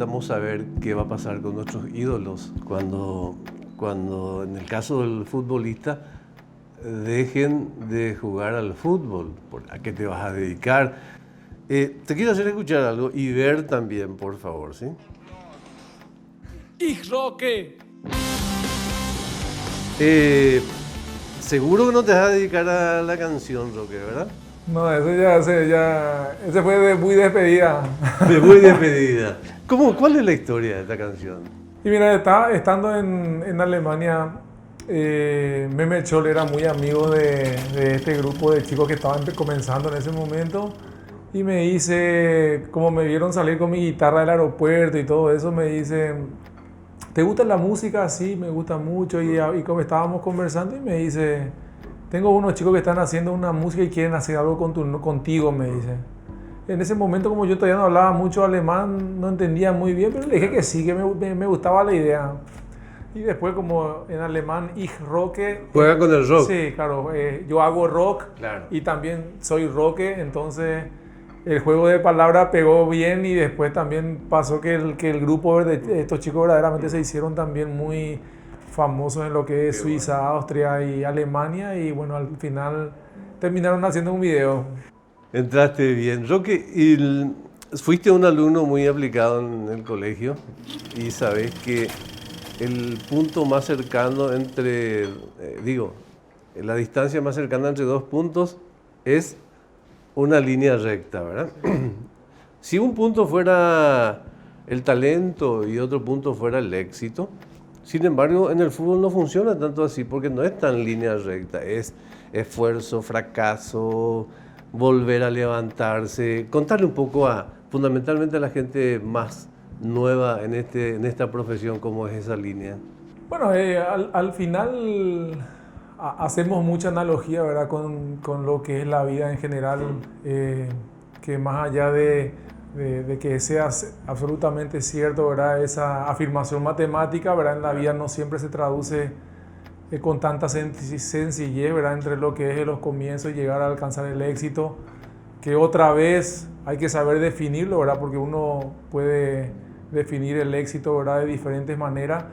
necesitamos saber qué va a pasar con nuestros ídolos cuando en el caso del futbolista dejen de jugar al fútbol. ¿A qué te vas a dedicar? Te quiero hacer escuchar algo y ver también, por favor, ¿sí? Ich Roque. Seguro que no te vas a dedicar a la canción, Roque, ¿verdad? No, ese fue de muy despedida. De muy despedida. ¿Cuál es la historia de esta canción? Y mira, estando en Alemania, Mehmet Scholl era muy amigo de este grupo de chicos que estaban comenzando en ese momento. Y me dice, como me vieron salir con mi guitarra del aeropuerto y todo eso, me dice, ¿te gusta la música? Sí, me gusta mucho. Y como estábamos conversando, y me dice, tengo unos chicos que están haciendo una música y quieren hacer algo contigo, me dice. En ese momento, como yo todavía no hablaba mucho alemán, no entendía muy bien, pero le dije que sí, que me gustaba la idea. Y después, como en alemán, ich rocke. Juega con el rock. Sí, claro. Yo hago rock, Claro. Y también soy roque, entonces el juego de palabras pegó bien y después también pasó que el grupo de estos chicos verdaderamente se hicieron también muy famosos en lo que es Suiza, Austria y Alemania, y bueno, al final terminaron haciendo un video. Entraste bien. Roque, fuiste un alumno muy aplicado en el colegio y sabes que el punto más cercano la distancia más cercana entre dos puntos es una línea recta, ¿verdad? Si un punto fuera el talento y otro punto fuera el éxito, sin embargo, en el fútbol no funciona tanto así porque no es tan línea recta, es esfuerzo, fracaso, volver a levantarse. Contarle un poco fundamentalmente a la gente más nueva en esta profesión cómo es esa línea. Bueno, al final hacemos mucha analogía, ¿verdad? Con lo que es la vida en general, que más allá de que sea absolutamente cierto, ¿verdad? Esa afirmación matemática, ¿verdad? En la vida no siempre se traduce con tanta sencillez, ¿verdad? Entre lo que es los comienzos y llegar a alcanzar el éxito, que otra vez hay que saber definirlo, ¿verdad? Porque uno puede definir el éxito, ¿verdad? De diferentes maneras,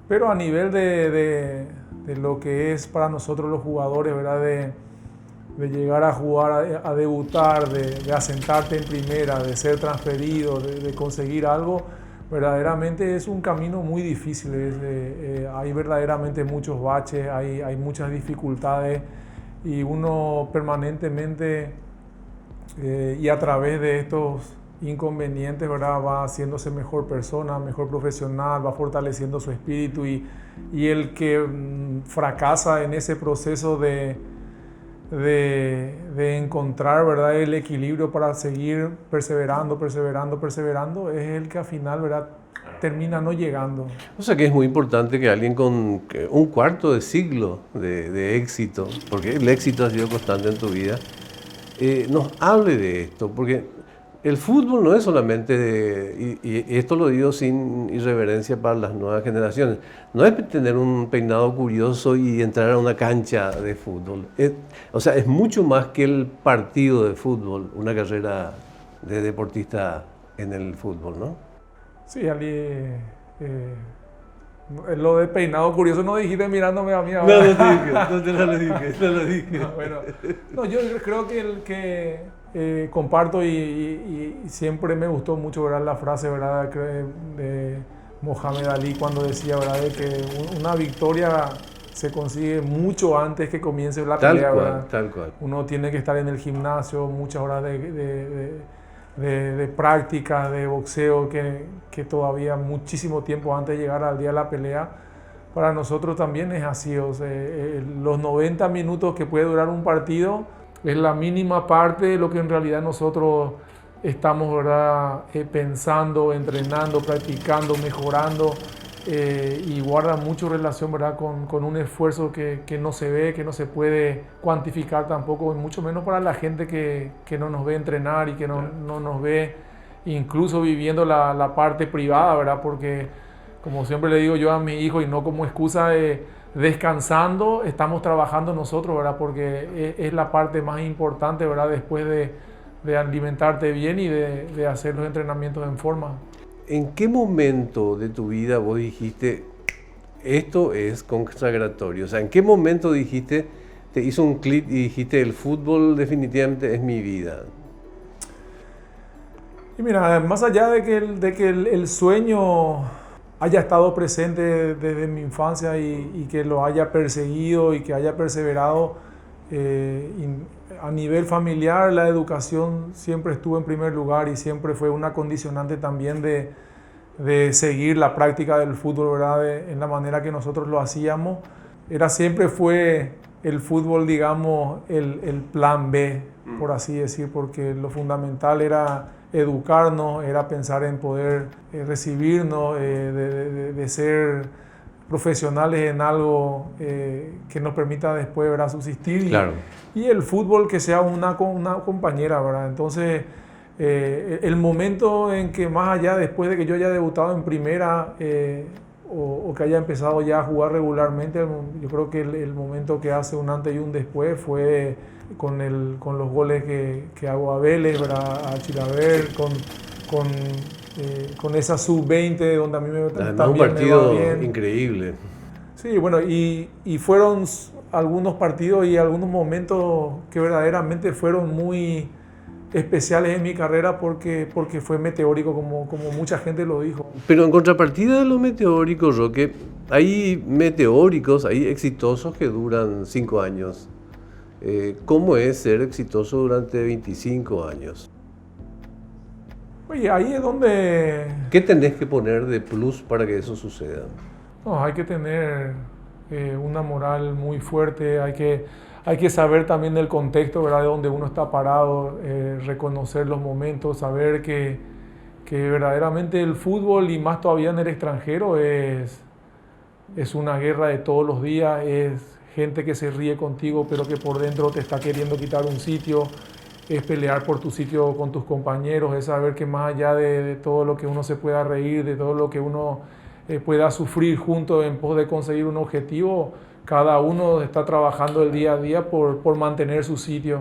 pero a nivel de lo que es para nosotros los jugadores, ¿verdad? De llegar a jugar, a debutar, de asentarte en primera, de ser transferido, de conseguir algo, verdaderamente es un camino muy difícil. Hay verdaderamente muchos baches, hay muchas dificultades, y uno permanentemente y a través de estos inconvenientes, ¿verdad? Va haciéndose mejor persona, mejor profesional, va fortaleciendo su espíritu, y el que fracasa en ese proceso de encontrar, ¿verdad? El equilibrio para seguir perseverando, es el que al final, ¿verdad? Termina no llegando. O sea que es muy importante que alguien con un cuarto de siglo de éxito, porque el éxito ha sido constante en tu vida, nos hable de esto, porque el fútbol no es solamente, y esto lo digo sin irreverencia para las nuevas generaciones, no es tener un peinado curioso y entrar a una cancha de fútbol. O sea, es mucho más que el partido de fútbol, una carrera de deportista en el fútbol, ¿no? Sí, Ali, lo de peinado curioso no dijiste mirándome a mí ahora. No lo dije. No, bueno, no, yo creo que comparto y siempre me gustó mucho, ¿verdad? La frase, ¿verdad? De Mohamed Ali cuando decía, ¿verdad? De que una victoria se consigue mucho antes que comience la pelea, ¿verdad? Tal cual. Uno tiene que estar en el gimnasio, muchas horas de práctica, de boxeo, que todavía muchísimo tiempo antes de llegar al día de la pelea. Para nosotros también es así, o sea, los 90 minutos que puede durar un partido es la mínima parte de lo que en realidad nosotros estamos, ¿verdad? Pensando, entrenando, practicando, mejorando, y guarda mucho relación, ¿verdad? Con un esfuerzo que no se ve, que no se puede cuantificar tampoco, y mucho menos para la gente que no nos ve entrenar y que no nos ve incluso viviendo la parte privada, ¿verdad? Porque, como siempre le digo yo a mi hijo, y no como excusa descansando, estamos trabajando nosotros, ¿verdad? Porque es la parte más importante, ¿verdad? Después de alimentarte bien y de hacer los entrenamientos en forma. ¿en qué momento de tu vida vos dijiste, esto es consagratorio? O sea, ¿en qué momento dijiste, te hizo un clic y dijiste, el fútbol definitivamente es mi vida? Y mira, más allá de que el sueño haya estado presente desde mi infancia y que lo haya perseguido y que haya perseverado, a nivel familiar la educación siempre estuvo en primer lugar y siempre fue una condicionante también de seguir la práctica del fútbol, ¿verdad? En la manera que nosotros lo hacíamos. Siempre fue el fútbol, digamos, el plan B, por así decir, porque lo fundamental era educarnos, era pensar en poder recibirnos, de ser profesionales en algo que nos permita después, ¿verdad?, subsistir. Claro. Y el fútbol que sea una compañera, ¿verdad? Entonces, el momento en que más allá, después de que yo haya debutado en primera o que haya empezado ya a jugar regularmente, yo creo que el momento que hace un antes y un después fue con los goles que hago a Vélez, ¿verdad?, a Chilaver, con esa sub-20 donde a mí Además, un partido increíble. Sí, bueno, y fueron algunos partidos y algunos momentos que verdaderamente fueron muy especiales en mi carrera porque fue meteórico, como mucha gente lo dijo. Pero en contrapartida de los meteóricos, Roque, hay meteóricos, hay exitosos que duran 5 años. ¿Cómo es ser exitoso durante 25 años? Oye, ahí es donde... ¿Qué tenés que poner de plus para que eso suceda? No, hay que tener una moral muy fuerte, hay que saber también el contexto, ¿verdad?, de donde uno está parado, reconocer los momentos, saber que verdaderamente el fútbol, y más todavía en el extranjero, es una guerra de todos los días, es gente que se ríe contigo pero que por dentro te está queriendo quitar un sitio, es pelear por tu sitio con tus compañeros, es saber que más allá de todo lo que uno se pueda reír, de todo lo que uno pueda sufrir juntos en pos de conseguir un objetivo, cada uno está trabajando el día a día por mantener su sitio.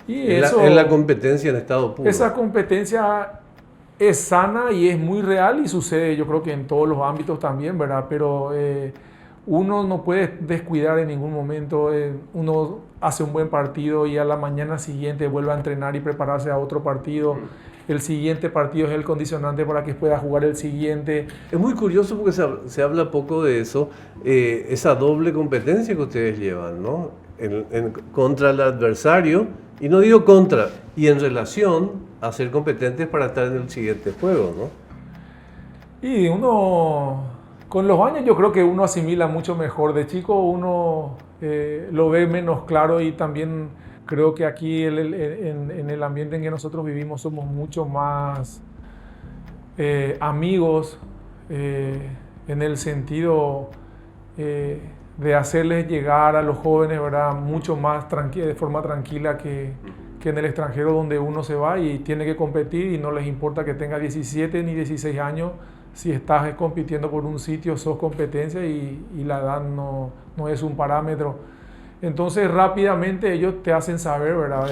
Y es la competencia en estado puro. Esa competencia es sana y es muy real y sucede, yo creo que en todos los ámbitos también, ¿verdad? Pero uno no puede descuidar en ningún momento. Uno hace un buen partido y a la mañana siguiente vuelve a entrenar y prepararse a otro partido. El siguiente partido es el condicionante para que pueda jugar el siguiente. Es muy curioso porque se habla poco de eso, esa doble competencia que ustedes llevan, ¿no? Contra el adversario, y no digo contra, y en relación a ser competentes para estar en el siguiente juego, ¿no? Y uno, con los años yo creo que uno asimila mucho mejor. De chico uno lo ve menos claro y también creo que aquí en el ambiente en que nosotros vivimos somos mucho más amigos en el sentido de hacerles llegar a los jóvenes, ¿verdad?, mucho más de forma tranquila que en el extranjero, donde uno se va y tiene que competir y no les importa que tenga 17 ni 16 años. Si estás compitiendo por un sitio, sos competencia y la edad no es un parámetro. Entonces rápidamente ellos te hacen saber, ¿verdad?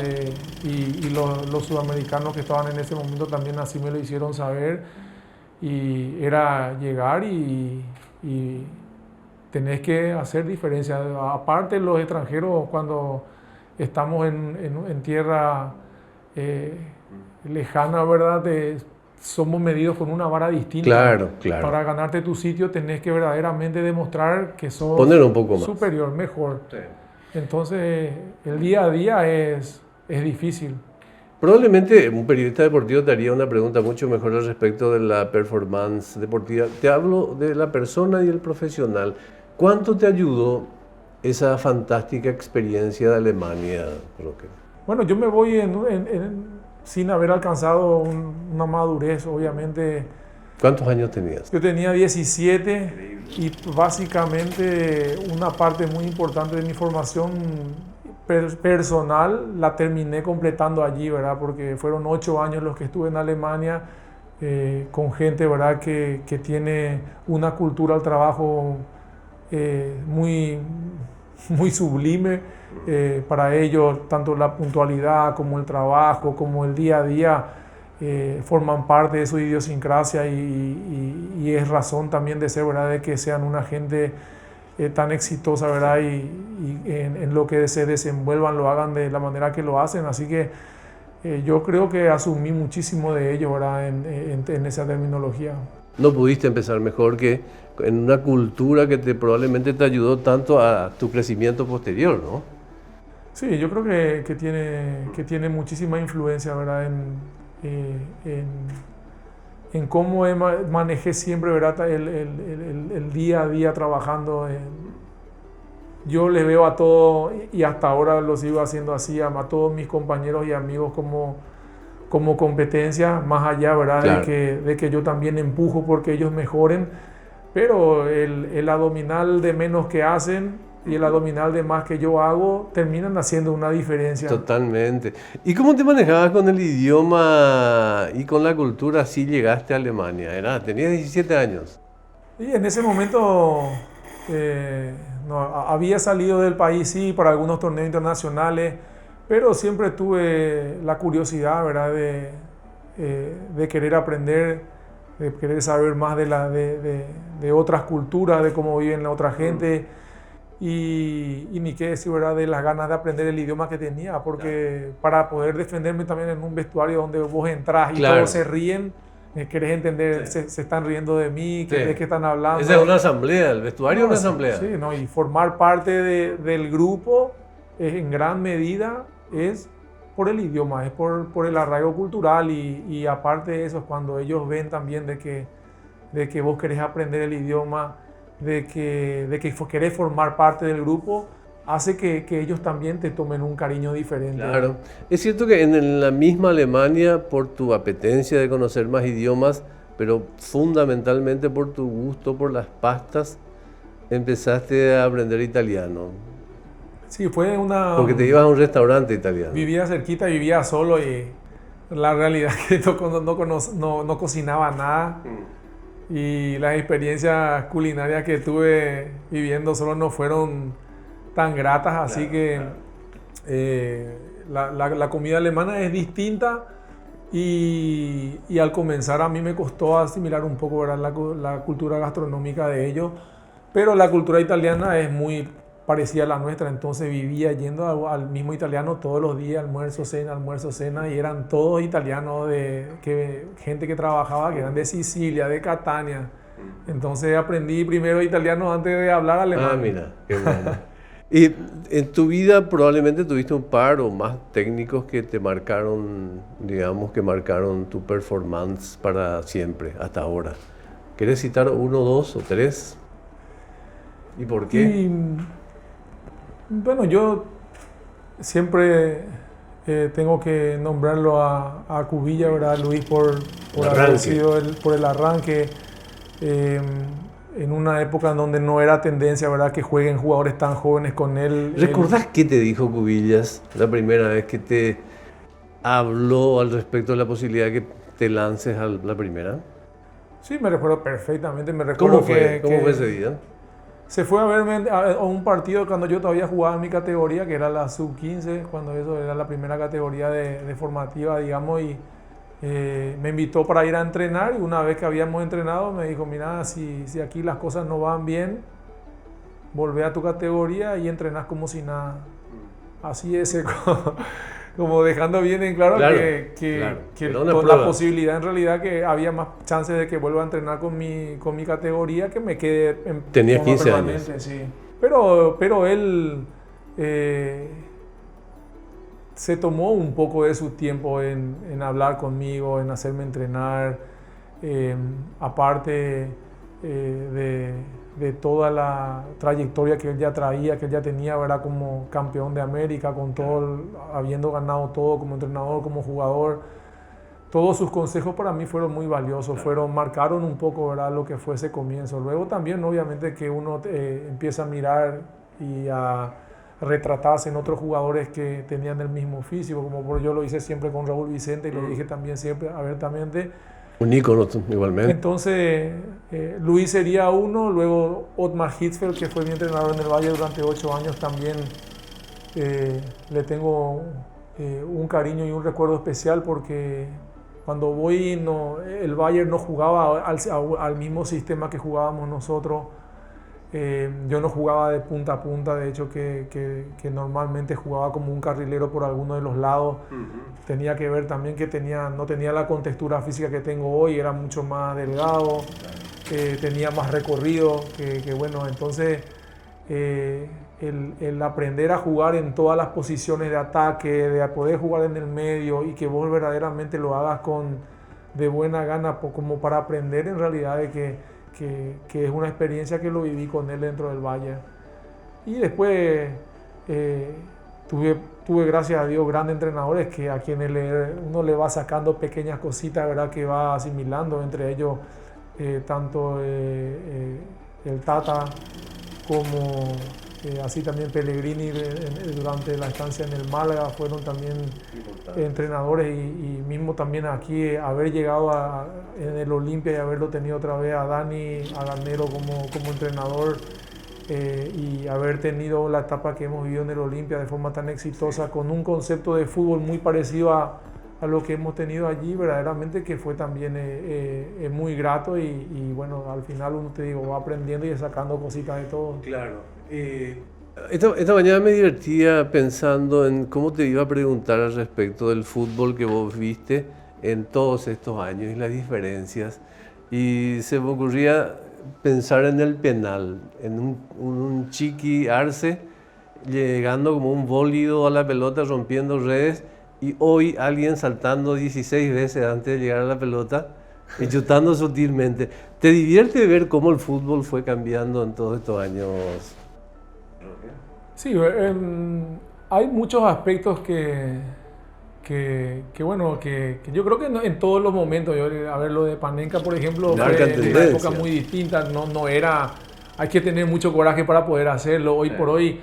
Y los sudamericanos que estaban en ese momento también así me lo hicieron saber. Y era llegar y tenés que hacer diferencia. Aparte, los extranjeros, cuando estamos en tierra lejana, ¿verdad?, somos medidos con una vara distinta. Claro, claro. Para ganarte tu sitio tenés que verdaderamente demostrar que sos poner un poco más superior, mejor. Sí. Entonces, el día a día es difícil. Probablemente un periodista deportivo te haría una pregunta mucho mejor al respecto de la performance deportiva. Te hablo de la persona y el profesional. ¿Cuánto te ayudó esa fantástica experiencia de Alemania, Roque? Bueno, yo me voy sin haber alcanzado una madurez, obviamente. ¿Cuántos años tenías? Yo tenía 17 y básicamente una parte muy importante de mi formación personal la terminé completando allí, ¿verdad? Porque fueron 8 años los que estuve en Alemania con gente, ¿verdad?, que tiene una cultura al trabajo muy, muy sublime. Para ellos, tanto la puntualidad como el trabajo, como el día a día, forman parte de su idiosincrasia y es razón también de ser, ¿verdad? De que sean una gente tan exitosa, ¿verdad? Y en lo que se desenvuelvan lo hagan de la manera que lo hacen. Así que yo creo que asumí muchísimo de ello, ¿verdad? En esa terminología. No pudiste empezar mejor que en una cultura que probablemente te ayudó tanto a tu crecimiento posterior, ¿no? Sí, yo creo que tiene muchísima influencia, ¿verdad? En cómo manejé siempre, ¿verdad? El día a día trabajando. Yo les veo a todos, y hasta ahora lo sigo haciendo así, a todos mis compañeros y amigos como competencia, más allá, ¿verdad? Claro. De que yo también empujo porque ellos mejoren, pero el abdominal de menos que hacen y el abdominal de más que yo hago terminan haciendo una diferencia. Totalmente. ¿Y cómo te manejabas con el idioma y con la cultura si llegaste a Alemania? Tenías 17 años. Y en ese momento no, había salido del país, sí, para algunos torneos internacionales, pero siempre tuve la curiosidad, ¿verdad? De querer aprender, de querer saber más de otras culturas, de cómo viven la otra gente. Y ni qué decir, ¿verdad? De las ganas de aprender el idioma que tenía, porque para poder defenderme también en un vestuario donde vos entras y todos se ríen, querés entender, se están riendo de mí, de qué están hablando. Esa es una asamblea, el vestuario es una asamblea. Sí, no, y formar parte del grupo en gran medida es por el idioma, es por el arraigo cultural y aparte de eso es cuando ellos ven también de que vos querés aprender el idioma, de que querés formar parte del grupo, hace que ellos también te tomen un cariño diferente. Claro. Es cierto que en la misma Alemania, por tu apetencia de conocer más idiomas, pero fundamentalmente por tu gusto por las pastas, empezaste a aprender italiano. Sí, fue una... Porque te ibas a un restaurante italiano. Vivía cerquita, vivía solo y la realidad es que no cocinaba nada. Y las experiencias culinarias que tuve viviendo solo no fueron tan gratas, así que la comida alemana es distinta y al comenzar a mí me costó asimilar un poco, ¿verdad? La cultura gastronómica de ellos, pero la cultura italiana es muy parecida a la nuestra, entonces vivía yendo al mismo italiano todos los días, almuerzo, cena, y eran todos italianos, gente que trabajaba, que eran de Sicilia, de Catania. Entonces aprendí primero italiano antes de hablar alemán. Ah, mira, qué bueno. Y en tu vida probablemente tuviste un par o más técnicos que te marcaron, digamos, que marcaron tu performance para siempre, hasta ahora. ¿Querés citar 1, 2 o 3? ¿Y por qué? Bueno, yo siempre tengo que nombrarlo a Cubilla, ¿verdad? Luis, por haber sido por el arranque. En una época en donde no era tendencia, ¿verdad? Que jueguen jugadores tan jóvenes con él. ¿Recordás qué te dijo Cubillas la primera vez que te habló al respecto de la posibilidad de que te lances a la primera? Sí, me recuerdo perfectamente. ¿Cómo fue ese día? Se fue a verme a un partido cuando yo todavía jugaba en mi categoría, que era la sub-15, cuando eso era la primera categoría de formativa, digamos, y me invitó para ir a entrenar, y una vez que habíamos entrenado me dijo, mira, si aquí las cosas no van bien, volvé a tu categoría y entrenás como si nada. Así es, como dejando bien en claro que con la posibilidad en realidad que había más chances de que vuelva a entrenar con mi categoría, que me quede en Tenía 15 años. Sí. Pero él se tomó un poco de su tiempo en hablar conmigo, en hacerme entrenar, aparte de toda la trayectoria que él ya traía, que él ya tenía, ¿verdad? Como campeón de América, con todo, habiendo ganado todo como entrenador, como jugador. Todos sus consejos para mí fueron muy valiosos, marcaron un poco, ¿verdad? Lo que fue ese comienzo. Luego también, obviamente, que uno empieza a mirar y a retratarse en otros jugadores que tenían el mismo físico, como yo lo hice siempre con Raúl Vicente y lo dije también siempre abiertamente. Un ícono igualmente. Entonces, Luis sería uno, luego Otmar Hitzfeld, que fue mi entrenador en el Valle durante 8 años, también le tengo un cariño y un recuerdo especial porque Cuando voy, el Bayern no jugaba al mismo sistema que jugábamos nosotros. Yo no jugaba de punta a punta, de hecho que normalmente jugaba como un carrilero por alguno de los lados. Tenía que ver también que no tenía la contextura física que tengo hoy, era mucho más delgado, tenía más recorrido, bueno, entonces el aprender a jugar en todas las posiciones de ataque, de poder jugar en el medio y que vos verdaderamente lo hagas de buena gana, como para aprender en realidad de que es una experiencia que lo viví con él dentro del Bayern. Y después tuve, gracias a Dios, grandes entrenadores a quienes uno le va sacando pequeñas cositas, ¿verdad?, que va asimilando, entre ellos tanto el Tata como así también Pellegrini durante la estancia en el Málaga fueron también entrenadores y mismo también aquí haber llegado en el Olimpia y haberlo tenido otra vez a Dani, a Garnero como entrenador y haber tenido la etapa que hemos vivido en el Olimpia de forma tan exitosa con un concepto de fútbol muy parecido a lo que hemos tenido allí, verdaderamente que fue también muy grato y bueno, al final uno, te digo, va aprendiendo y sacando cositas de todo. Claro. Esta mañana me divertía pensando en cómo te iba a preguntar al respecto del fútbol que vos viste en todos estos años y las diferencias. Y se me ocurría pensar en el penal, en un Chiqui Arce llegando como un bólido a la pelota, rompiendo redes, y hoy alguien saltando 16 veces antes de llegar a la pelota y chutando sutilmente. ¿Te divierte ver cómo el fútbol fue cambiando en todos estos años? Sí, hay muchos aspectos que yo creo que en todos los momentos, a ver, lo de Panenka, por ejemplo, fue en una época muy distinta, no era, hay que tener mucho coraje para poder hacerlo. Hoy por hoy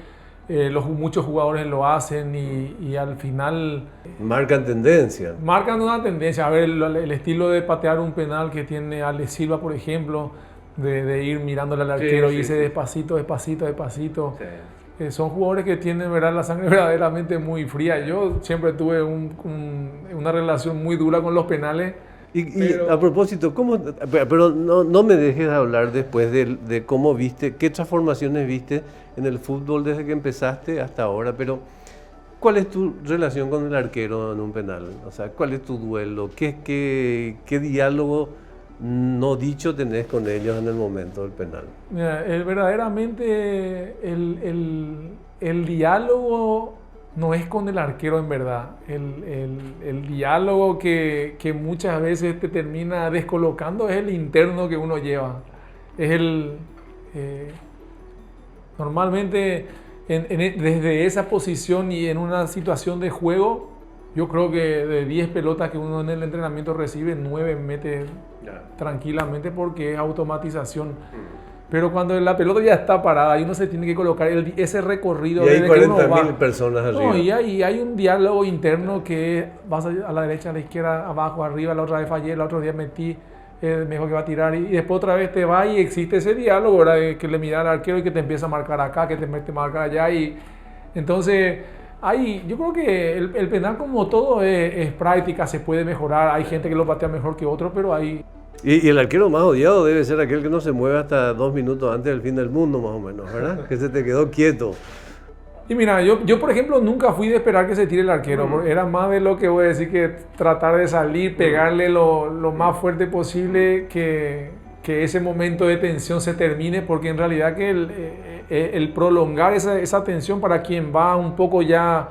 muchos jugadores lo hacen y al final marcan tendencia. Marcan una tendencia. A ver, el estilo de patear un penal que tiene Alex Silva, por ejemplo, de ir mirándole al arquero y irse despacito. Sí. Son jugadores que tienen, ¿verdad?, la sangre verdaderamente muy fría. Yo siempre tuve una relación muy dura con los penales. Y a propósito, pero no me dejes de hablar después de cómo viste, qué transformaciones viste en el fútbol desde que empezaste hasta ahora, pero ¿cuál es tu relación con el arquero en un penal? O sea, ¿cuál es tu duelo? ¿Qué diálogo no dicho tenés con ellos en el momento del penal? Mira, verdaderamente el diálogo no es con el arquero en verdad. El diálogo que muchas veces te termina descolocando es el interno que uno lleva. Es normalmente desde esa posición y en una situación de juego, yo creo que de 10 pelotas que uno en el entrenamiento recibe, 9 mete tranquilamente porque es automatización. Pero cuando la pelota ya está parada y uno se tiene que colocar ese recorrido. Y hay 40.000 personas arriba. No, y hay un diálogo interno que vas a la derecha, a la izquierda, abajo, arriba, la otra vez fallé, el otro día metí, mejor que va a tirar. Y después otra vez te va y existe ese diálogo, ¿verdad? Que le mira al arquero y que te empieza a marcar acá, que te mete a marcar allá. Y entonces, yo creo que el penal, como todo, es práctica, se puede mejorar. Hay gente que lo patea mejor que otro, pero hay... Y el arquero más odiado debe ser aquel que no se mueve hasta 2 minutos antes del fin del mundo, más o menos, ¿verdad? Que se te quedó quieto. Y mira, yo por ejemplo nunca fui de esperar que se tire el arquero. Era más de lo que voy a decir que tratar de salir, pegarle lo más fuerte posible, que ese momento de tensión se termine, porque en realidad que el prolongar esa tensión para quien va un poco ya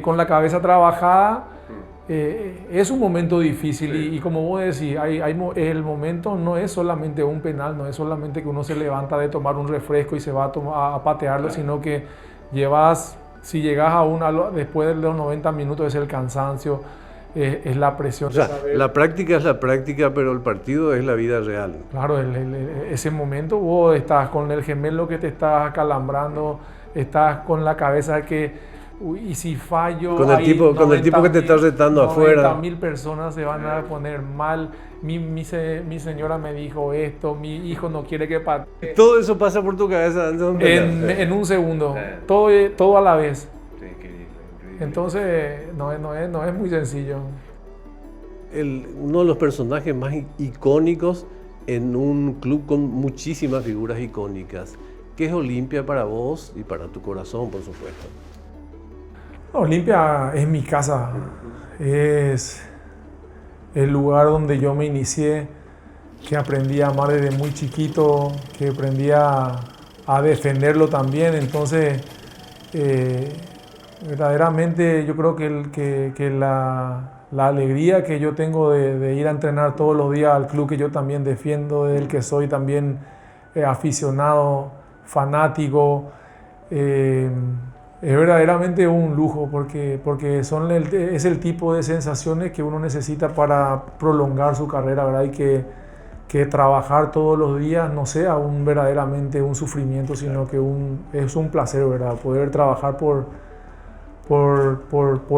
con la cabeza trabajada, es un momento difícil. Y como vos decís, el momento no es solamente un penal, no es solamente que uno se levanta de tomar un refresco y se va a patearlo, sino que si llegas después de los 90 minutos, es el cansancio, es la presión. O sea, la práctica es la práctica, pero el partido es la vida real. Claro, ese momento vos estás con el gemelo que te está acalambrando, estás con la cabeza que... y si fallo, con el tipo que te está retando afuera, 90.000 personas se van a poner mal. Mi señora me dijo esto, mi hijo no quiere que patee. Todo eso pasa por tu cabeza en un segundo, todo a la vez. Entonces no es muy sencillo. uno de los personajes más icónicos en un club con muchísimas figuras icónicas. ¿Qué es Olimpia para vos y para tu corazón, por supuesto? Olimpia es mi casa, es el lugar donde yo me inicié, que aprendí a amar desde muy chiquito, que aprendí a defenderlo también. Entonces, verdaderamente yo creo que la alegría que yo tengo de ir a entrenar todos los días al club que yo también defiendo, del que soy también aficionado, fanático, es verdaderamente un lujo porque es el tipo de sensaciones que uno necesita para prolongar su carrera, ¿verdad? Y que trabajar todos los días no sea verdaderamente un sufrimiento, sino que es un placer, ¿verdad? Poder trabajar por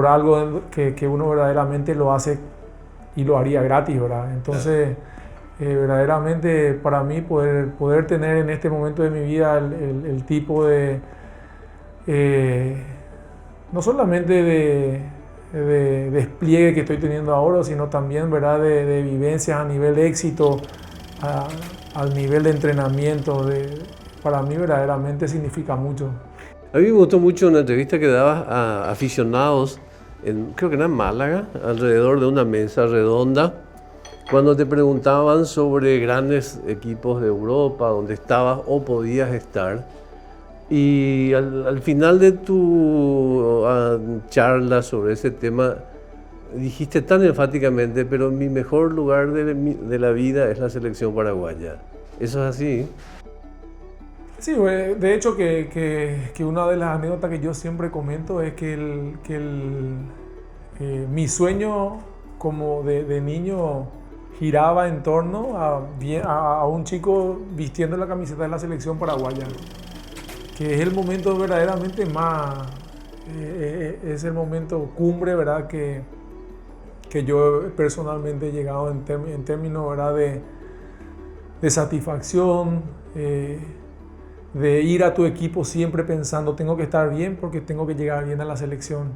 algo que uno verdaderamente lo hace y lo haría gratis, ¿verdad? Entonces, verdaderamente para mí poder tener en este momento de mi vida el tipo de, no solamente de despliegue que estoy teniendo ahora, sino también, ¿verdad?, de vivencias a nivel de éxito, al nivel de entrenamiento, para mí verdaderamente significa mucho. A mí me gustó mucho una entrevista que dabas a aficionados, creo que era en Málaga, alrededor de una mesa redonda, cuando te preguntaban sobre grandes equipos de Europa, donde estabas o podías estar. Y al final de tu charla sobre ese tema, dijiste tan enfáticamente, pero mi mejor lugar de la vida es la selección paraguaya. ¿Eso es así? Sí, de hecho que una de las anécdotas que yo siempre comento es que mi sueño como de niño giraba en torno a un chico vistiendo la camiseta de la selección paraguaya, que es el momento verdaderamente más, es el momento cumbre, ¿verdad?, que yo personalmente he llegado en términos, ¿verdad?, de satisfacción, de ir a tu equipo siempre pensando tengo que estar bien porque tengo que llegar bien a la selección.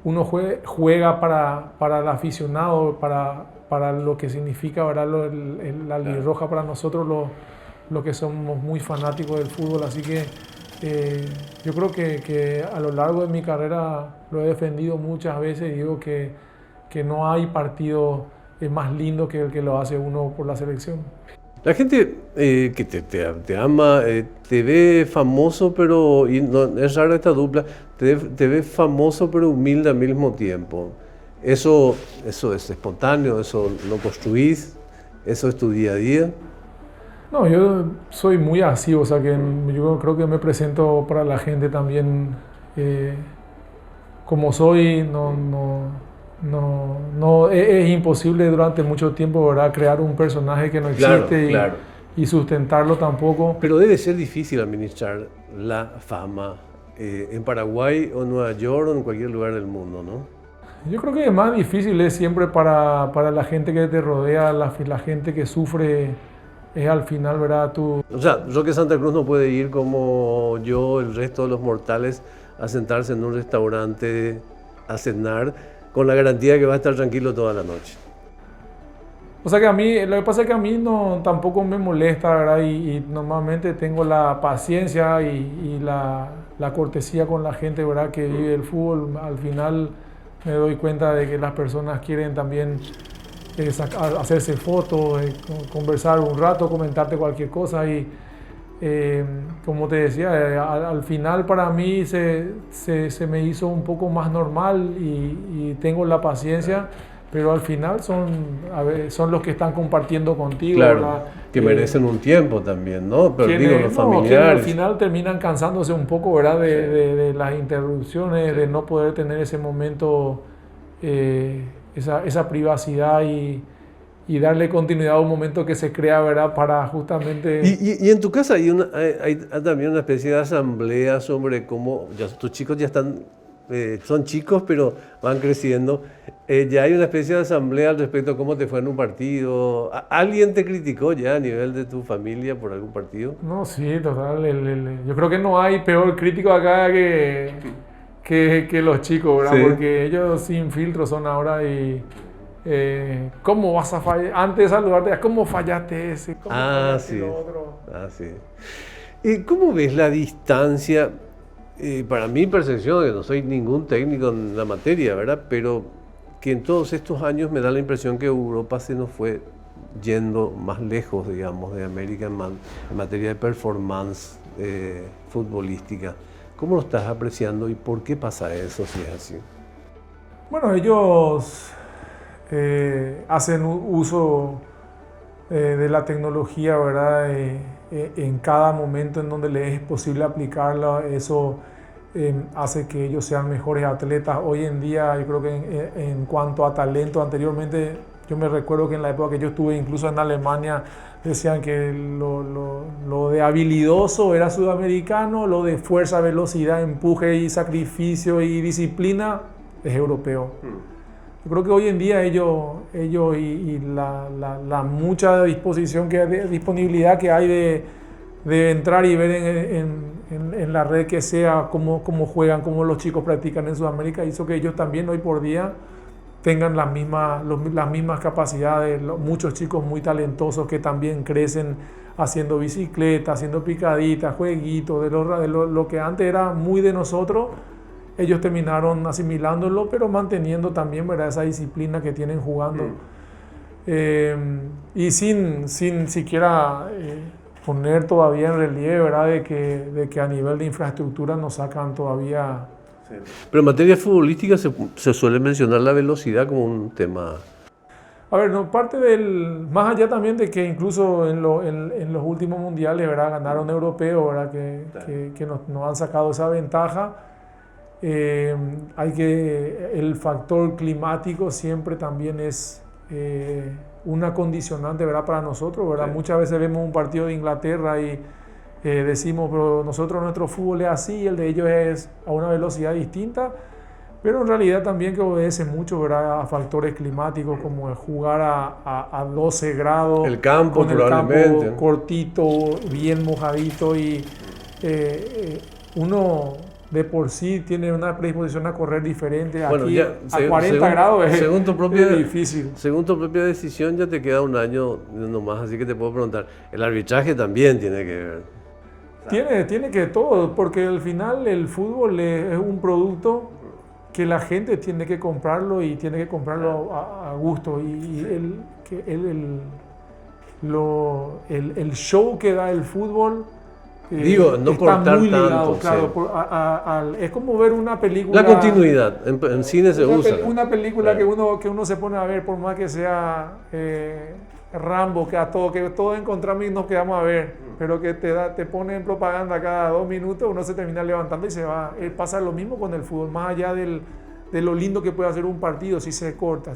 Uno juega para el aficionado, para lo que significa, ¿verdad?, la albirroja para nosotros, lo que somos muy fanáticos del fútbol. Así que yo creo que a lo largo de mi carrera lo he defendido muchas veces y digo que no hay partido más lindo que el que lo hace uno por la selección. La gente que te ama, te ve famoso, pero es rara esta dupla, te ve famoso pero humilde al mismo tiempo. Eso es espontáneo, eso lo construís, eso es tu día a día. No, yo soy muy así, o sea que yo creo que me presento para la gente también como soy. Es imposible durante mucho tiempo, ¿verdad?, crear un personaje que no existe, claro. Y sustentarlo tampoco. Pero debe ser difícil administrar la fama en Paraguay o Nueva York o en cualquier lugar del mundo, ¿no? Yo creo que es más difícil es siempre para la gente que te rodea, la gente que sufre, es al final, ¿verdad? O sea, Roque Santa Cruz no puede ir como yo, el resto de los mortales, a sentarse en un restaurante a cenar con la garantía de que va a estar tranquilo toda la noche. O sea que lo que pasa es que a mí tampoco me molesta, ¿verdad? Y normalmente tengo la paciencia y la cortesía con la gente, ¿verdad?, que vive el fútbol. Al final me doy cuenta de que las personas quieren también hacerse fotos, conversar un rato, comentarte cualquier cosa y como te decía, al final para mí se me hizo un poco más normal y tengo la paciencia, pero al final son los que están compartiendo contigo. Claro, ¿verdad? Que merecen un tiempo también, ¿no? Pero los familiares. familiares. Al final terminan cansándose un poco, ¿verdad?, de las interrupciones, de no poder tener ese momento, esa privacidad y darle continuidad a un momento que se crea, ¿verdad?, para justamente... Y en tu casa hay también una especie de asamblea sobre cómo tus chicos ya son chicos, pero van creciendo. Ya hay una especie de asamblea al respecto de cómo te fue en un partido. ¿Alguien te criticó ya a nivel de tu familia por algún partido? No, sí, total. Yo creo que no hay peor crítico acá que los chicos, ¿verdad? Sí. Porque ellos sin filtro son ahora y ¿Cómo vas a fallar? Antes de saludarte, ¿cómo fallaste ese? ¿Cómo fallaste Sí. lo otro? Sí. ¿Cómo ves la distancia? Para mi percepción, que no soy ningún técnico en la materia, ¿verdad? Pero que en todos estos años me da la impresión que Europa se nos fue yendo más lejos, digamos, de América en materia de performance futbolística. ¿Cómo lo estás apreciando y por qué pasa eso si es así? Bueno, ellos hacen uso de la tecnología, ¿verdad? En cada momento en donde les es posible aplicarla, eso hace que ellos sean mejores atletas. Hoy en día, yo creo que en cuanto a talento, anteriormente, yo me recuerdo que en la época que yo estuve incluso en Alemania, decían que lo de habilidoso era sudamericano, lo de fuerza, velocidad, empuje y sacrificio y disciplina es europeo. Yo creo que hoy en día ellos y la mucha disponibilidad que hay de entrar y ver en la red que sea cómo juegan, cómo los chicos practican en Sudamérica, hizo que ellos también hoy por día tengan las mismas capacidades, muchos chicos muy talentosos que también crecen haciendo bicicleta, haciendo picaditas, jueguitos, de lo que antes era muy de nosotros. Ellos terminaron asimilándolo, pero manteniendo también, ¿verdad?, esa disciplina que tienen jugando. Y sin siquiera poner todavía en relieve, ¿verdad?, de que a nivel de infraestructura nos sacan todavía. Sí. Pero en materia futbolística se suele mencionar la velocidad como un tema. A ver, no, parte más allá también de que incluso en los últimos mundiales, ¿verdad?, ganaron europeos, ¿verdad?, que nos han sacado esa ventaja. El factor climático siempre también es una condicionante, ¿verdad?, para nosotros, ¿verdad? Sí. Muchas veces vemos un partido de Inglaterra y decimos, pero nuestro fútbol es así, el de ellos es a una velocidad distinta, pero en realidad también que obedece mucho, ¿verdad?, a factores climáticos como el jugar a 12 grados, el campo, con el campo cortito, bien mojadito y uno de por sí tiene una predisposición a correr diferente. Bueno, aquí ya, a 40 grados es difícil. Según tu propia decisión ya te queda un año nomás, así que te puedo preguntar, el arbitraje también tiene que ver. Tiene que todo, porque al final el fútbol es un producto que la gente tiene que comprarlo y tiene que comprarlo a gusto. Y el show que da el fútbol... Digo, no está cortar muy ligado, tanto. Claro, es como ver una película. La continuidad, en cine se usa. Una película claro. que uno se pone a ver, por más que sea Rambo, que todos encontramos y nos quedamos a ver, pero que te pone en propaganda cada 2 minutos, uno se termina levantando y se va. Pasa lo mismo con el fútbol, más allá de lo lindo que puede hacer un partido, si se corta,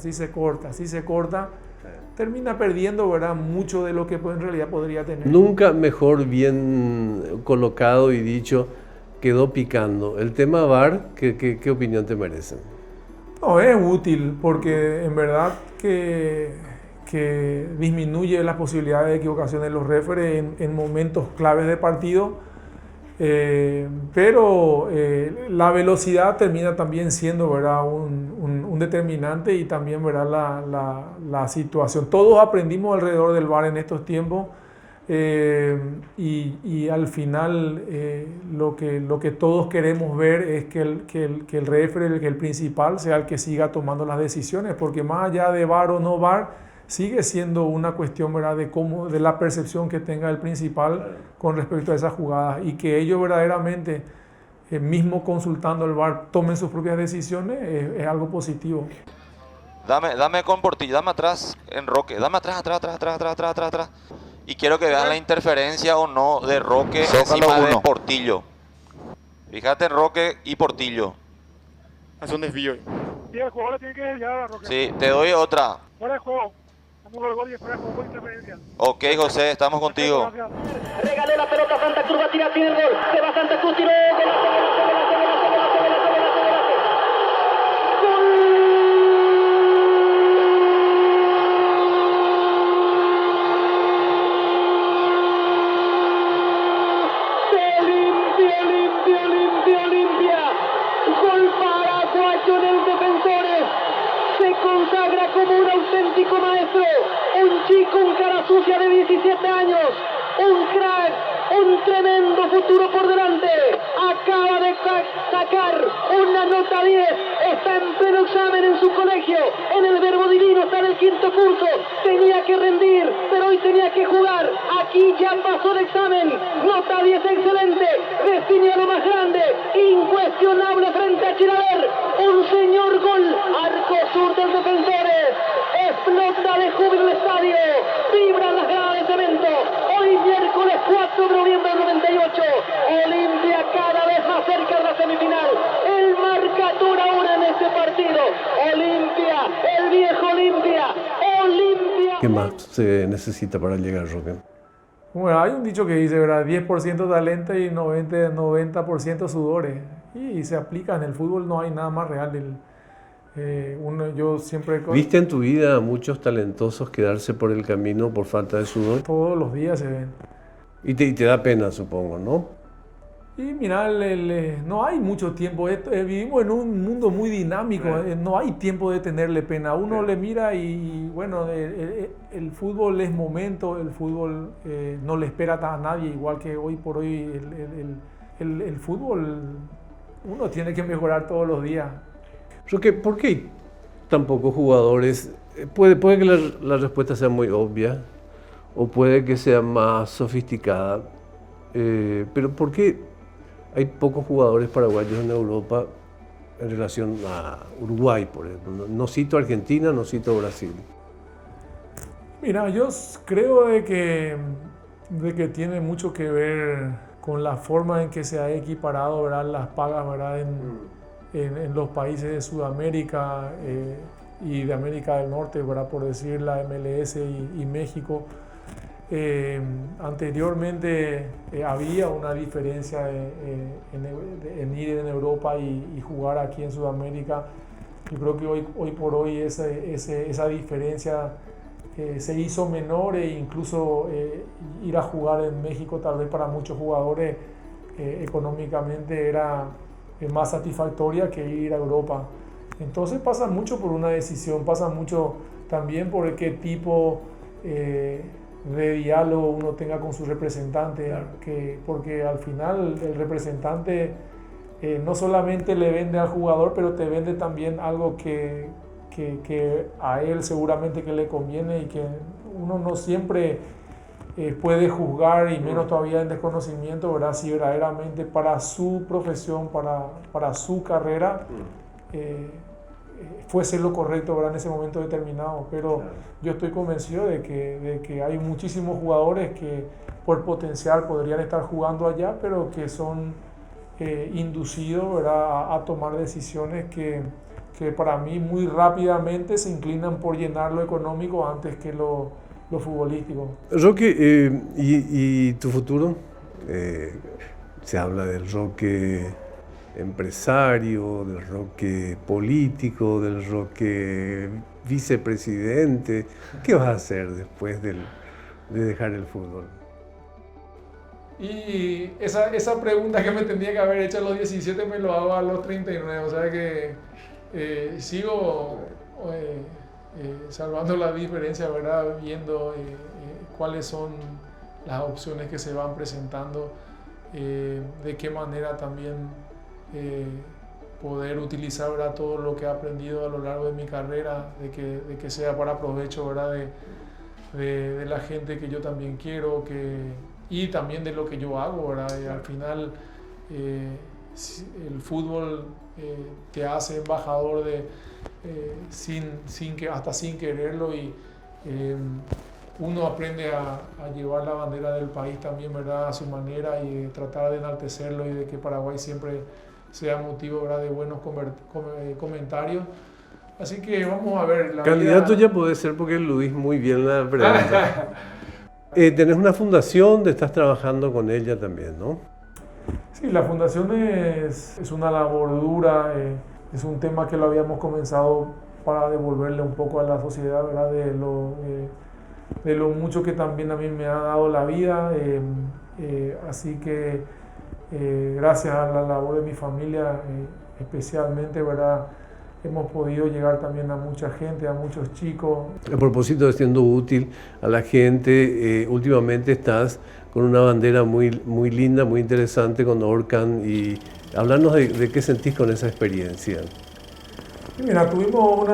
termina perdiendo, ¿verdad?, mucho de lo que en realidad podría tener. Nunca mejor bien colocado y dicho, quedó picando. El tema VAR, ¿qué opinión te merece? No, es útil porque en verdad que disminuye las posibilidades de equivocación de los referees en momentos claves de partido. Pero la velocidad termina también siendo, ¿verdad?, un determinante y también, ¿verdad?, la situación. Todos aprendimos alrededor del VAR en estos tiempos y al final lo que todos queremos ver es que el referee, que el principal sea el que siga tomando las decisiones, porque más allá de VAR o no VAR, sigue siendo una cuestión, ¿verdad?, de la percepción que tenga el principal con respecto a esas jugadas y que ellos verdaderamente, mismo consultando el VAR, tomen sus propias decisiones, es algo positivo. Dame con Portillo, dame atrás en Roque, dame atrás. Y quiero que vean la interferencia o no de Roque encima de Portillo. Fíjate en Roque y Portillo. Hace un desvío. Sí, el jugador le tiene que desviar a Roque. Sí, te doy otra. Fuera de juego. Estamos con el gol y fuera de juego con interferencia. Ok, José, estamos contigo. Regalé la pelota a Santa Cruz, va a tirar, tiene el gol. Se va Santa Cruz, tiró. Gol paraguayo del Defensores. Se consagra como un auténtico maestro, un chico, un cara sucia de 17 años, un crack, un tremendo futuro por delante. Acaba de sacar una nota 10, está en pleno examen en su colegio, en el Verbo Divino, está en el 5º curso, tenía que rendir, pero hoy tenía que jugar. Aquí ya pasó el examen, nota 10 excelente, definió lo más grande, incuestionable frente a Chilaver, un señor gol, arco sur del Defensores, explota de júbilo el estadio, vibran las gradas de cemento. Hoy miércoles 4 de noviembre del 98, Olimpia cada vez más cerca de la semifinal. El marcador ahora en este partido, Olimpia, el viejo Olimpia, Olimpia. ¿Qué más se necesita para llegar, Roque? Bueno, hay un dicho que dice, ¿verdad? 10% talento y 90% sudores. Y se aplica en el fútbol, no hay nada más real. Yo siempre... ¿Viste en tu vida a muchos talentosos quedarse por el camino por falta de sudor? Todos los días se ven. Y te da pena, supongo, ¿no? Y mira, no hay mucho tiempo. Vivimos en un mundo muy dinámico. No hay tiempo de tenerle pena. Uno le mira y bueno, el fútbol es momento. El fútbol no le espera a nadie. Igual que hoy por hoy el fútbol, uno tiene que mejorar todos los días. Roque, ¿por qué hay tan pocos jugadores? Puede que la respuesta sea muy obvia o puede que sea más sofisticada, pero ¿por qué hay pocos jugadores paraguayos en Europa en relación a Uruguay, por ejemplo? No cito Argentina, no cito Brasil. Mira, yo creo de que tiene mucho que ver con la forma en que se ha equiparado, ¿verdad?, las pagas, ¿verdad?, en los países de Sudamérica y de América del Norte, ¿verdad?, por decir la MLS y México. Anteriormente había una diferencia en ir en Europa y jugar aquí en Sudamérica. Yo creo que hoy por hoy esa diferencia se hizo menor e incluso ir a jugar en México tal vez para muchos jugadores económicamente era más satisfactoria que ir a Europa. Entonces pasa mucho por una decisión, pasa mucho también por qué tipo de diálogo uno tenga con su representante, claro. Porque al final el representante no solamente le vende al jugador, pero te vende también algo que a él seguramente que le conviene y que uno no siempre puede juzgar, y menos todavía en desconocimiento, ¿verdad?, si verdaderamente para su profesión, para su carrera fuese lo correcto, ¿verdad?, en ese momento determinado. Pero claro, yo estoy convencido de que hay muchísimos jugadores que por potencial podrían estar jugando allá, pero que son inducidos, ¿verdad?, a tomar decisiones que para mí muy rápidamente se inclinan por llenar lo económico antes que lo futbolístico. Roque, ¿y tu futuro? Se habla del Roque empresario, del Roque político, del Roque vicepresidente. ¿Qué vas a hacer después de dejar el fútbol? Y esa pregunta que me tendría que haber hecho a los 17 me lo hago a los 39, o sea que sigo salvando la diferencia, ¿verdad?, viendo cuáles son las opciones que se van presentando, de qué manera también poder utilizar, ¿verdad?, todo lo que he aprendido a lo largo de mi carrera, de que sea para provecho, ¿verdad?, de la gente que yo también quiero, y también de lo que yo hago, ¿verdad? Y al final el fútbol te hace embajador hasta sin quererlo, y uno aprende a llevar la bandera del país también, ¿verdad?, a su manera, y tratar de enaltecerlo, y de que Paraguay siempre sea motivo, ¿verdad?, de buenos comentarios. Así que vamos a ver. Candidato ya puede ser, porque Luis muy bien la pregunta. Tenés una fundación, estás trabajando con ella también, ¿no? Sí, la fundación es una labor dura, es un tema que lo habíamos comenzado para devolverle un poco a la sociedad, ¿verdad?, de lo mucho que también a mí me ha dado la vida, así que gracias a la labor de mi familia, especialmente, ¿verdad?, hemos podido llegar también a mucha gente, a muchos chicos. A propósito de siendo útil a la gente, últimamente estás con una bandera muy, muy linda, muy interesante con Orcan, y hablarnos de qué sentís con esa experiencia. Y mira, tuvimos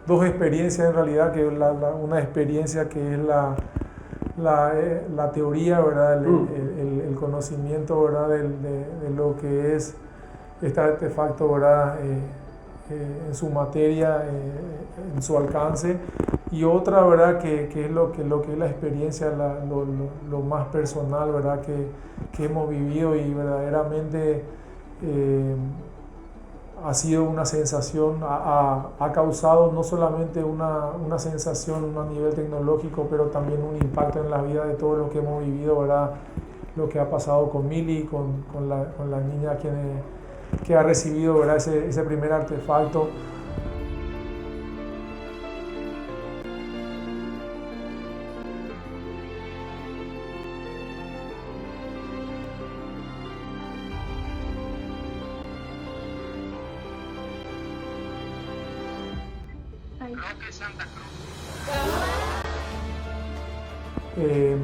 dos experiencias en realidad, que una experiencia que es la teoría, ¿verdad? El conocimiento, ¿verdad? De lo que es este artefacto, ¿verdad? En su materia, en su alcance, y otra, ¿verdad? Que es lo que es la experiencia, lo más personal, ¿verdad? Que hemos vivido, y verdaderamente ha sido una sensación, ha causado no solamente una sensación a nivel tecnológico, pero también un impacto en la vida de todos los que hemos vivido, ¿verdad? Lo que ha pasado con Mili, con la niña que ha recibido, ¿verdad? ese primer artefacto.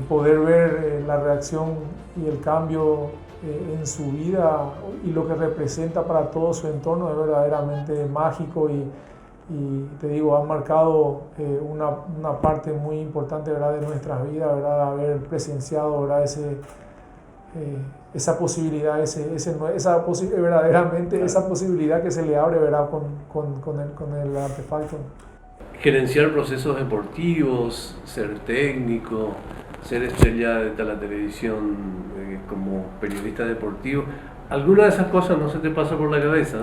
Poder ver la reacción y el cambio en su vida y lo que representa para todo su entorno es verdaderamente mágico, y te digo, ha marcado una parte muy importante, ¿verdad? De nuestras vidas, ¿verdad? Haber presenciado, ¿verdad? Esa posibilidad, verdaderamente esa posibilidad que se le abre, ¿verdad? Con el artefacto. Gerenciar procesos deportivos, ser técnico, ser estrella de la televisión como periodista deportivo, ¿alguna de esas cosas no se te pasa por la cabeza?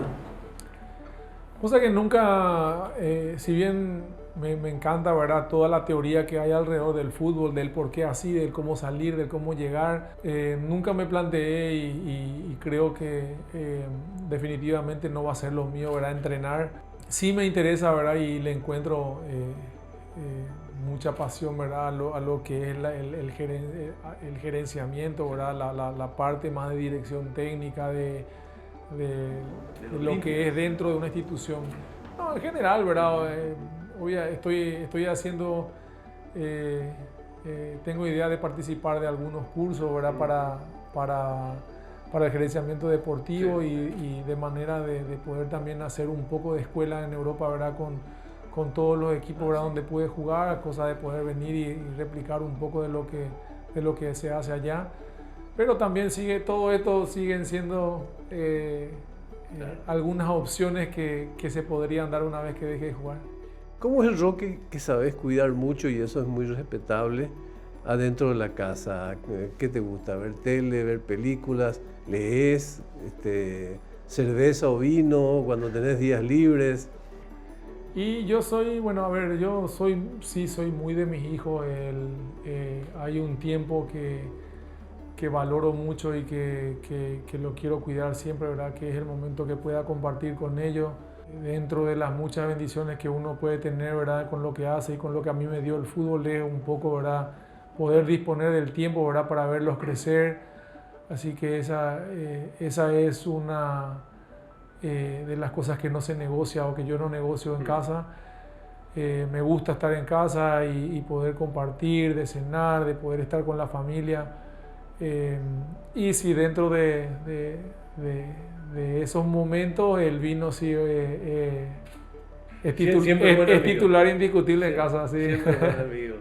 O sea que nunca, si bien me encanta, ¿verdad? Toda la teoría que hay alrededor del fútbol, del por qué así, del cómo salir, del cómo llegar, nunca me planteé, y creo que definitivamente no va a ser lo mío, ¿verdad? Entrenar. Sí me interesa, ¿verdad? Y le encuentro mucha pasión, ¿verdad? A lo que es el gerenciamiento, ¿verdad? La parte más de dirección técnica, de lo que es dentro de una institución. No, en general, ¿verdad? Estoy haciendo, tengo idea de participar de algunos cursos, ¿verdad? Para el gerenciamiento deportivo, sí. y de manera de poder también hacer un poco de escuela en Europa, ¿verdad? Con todos los equipos, ¿verdad? Donde pude jugar, cosa de poder venir y replicar un poco de lo que se hace allá. Pero también todo esto siguen siendo algunas opciones que se podrían dar una vez que deje de jugar. ¿Cómo es el Roque que sabes cuidar mucho, y eso es muy respetable, adentro de la casa? ¿Qué te gusta? ¿Ver tele, ver películas? ¿Lees cerveza o vino cuando tenés días libres? Y yo soy, soy muy de mis hijos. Hay un tiempo que valoro mucho y que lo quiero cuidar siempre, ¿verdad? Que es el momento que pueda compartir con ellos, dentro de las muchas bendiciones que uno puede tener, ¿verdad? Con lo que hace y con lo que a mí me dio el fútbol, es un poco, ¿verdad? Poder disponer del tiempo, ¿verdad? Para verlos crecer. Así que esa es una de las cosas que no se negocia, o que yo no negocio en casa. Me gusta estar en casa y poder compartir, de cenar, de poder estar con la familia. Y si dentro de esos momentos el vino sí es titular indiscutible en casa. Sí. Siempre